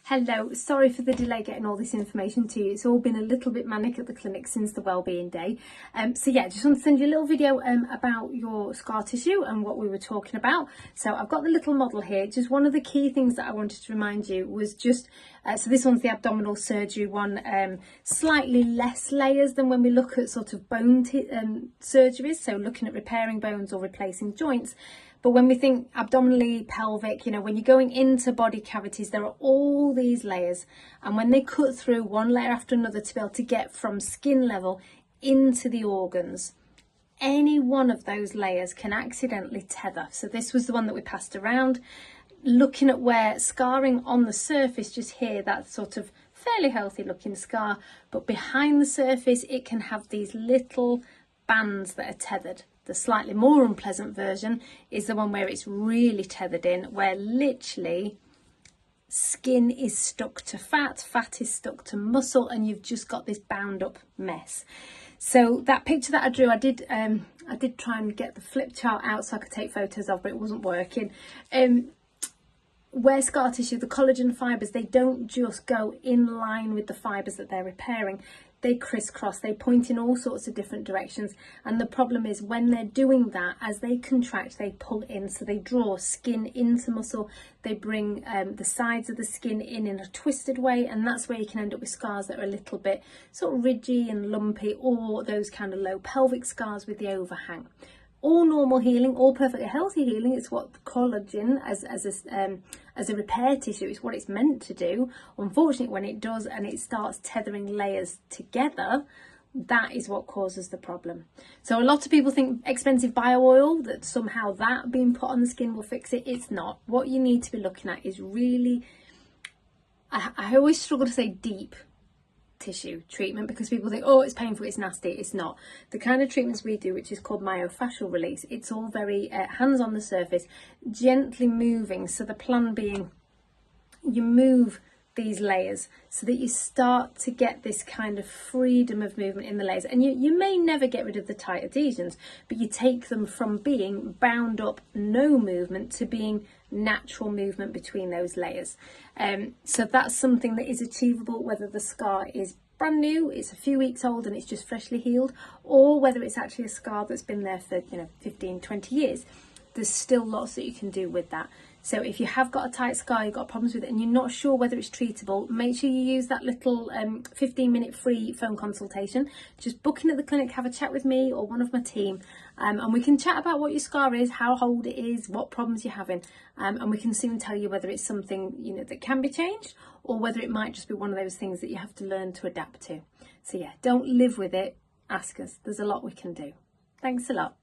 Hello, sorry for the delay getting all this information to you. It's all been a little bit manic at the clinic since the Wellbeing Day. So yeah, just want to send you a little video about your scar tissue and what we were talking about. So I've got the little model here. Just one of the key things that I wanted to remind you was just, so this one's the abdominal surgery one, slightly less layers than when we look at sort of bone surgeries. So looking at repairing bones or replacing joints. But when we think abdominally, pelvic, you know, when you're going into body cavities, there are all these layers. And when they cut through one layer after another to be able to get from skin level into the organs, any one of those layers can accidentally tether. So this was the one that we passed around. Looking at where scarring on the surface, just here, that sort of fairly healthy looking scar. But behind the surface, it can have these little bands that are tethered. The slightly more unpleasant version is the one where it's really tethered in, where literally skin is stuck to fat, fat is stuck to muscle, and you've just got this bound up mess. So that picture that I drew, I did try and get the flip chart out so I could take photos of, but it wasn't working. Where scar tissue, the collagen fibres, they don't just go in line with the fibres that they're repairing. They crisscross, they point in all sorts of different directions. And the problem is when they're doing that, as they contract, they pull in. So they draw skin into muscle. They bring the sides of the skin in a twisted way. And that's where you can end up with scars that are a little bit sort of ridgy and lumpy, or those kind of low pelvic scars with the overhang. All normal healing, all perfectly healthy healing. It's what the collagen as a repair tissue, it's what it's meant to do. Unfortunately, when it does and it starts tethering layers together, that is what causes the problem. So a lot of people think expensive bio oil, that somehow that being put on the skin will fix it. It's not. What you need to be looking at is really, I always struggle to say deep tissue treatment because people think, oh, it's painful, it's nasty. It's not. The kind of treatments we do, which is called myofascial release, it's all very hands on the surface, gently moving. So the plan being you move these layers so that you start to get this kind of freedom of movement in the layers. And you may never get rid of the tight adhesions, but you take them from being bound up, no movement, to being natural movement between those layers. So that's something that is achievable whether the scar is brand new, it's a few weeks old and it's just freshly healed, or whether it's actually a scar that's been there for 15, 20 years. There's still lots that you can do with that. So if you have got a tight scar, you've got problems with it and you're not sure whether it's treatable, make sure you use that little 15-minute free phone consultation. Just book in at the clinic, have a chat with me or one of my team, and we can chat about what your scar is, how old it is, what problems you're having, and we can soon tell you whether it's something that can be changed or whether it might just be one of those things that you have to learn to adapt to. So yeah, don't live with it, ask us. There's a lot we can do. Thanks a lot.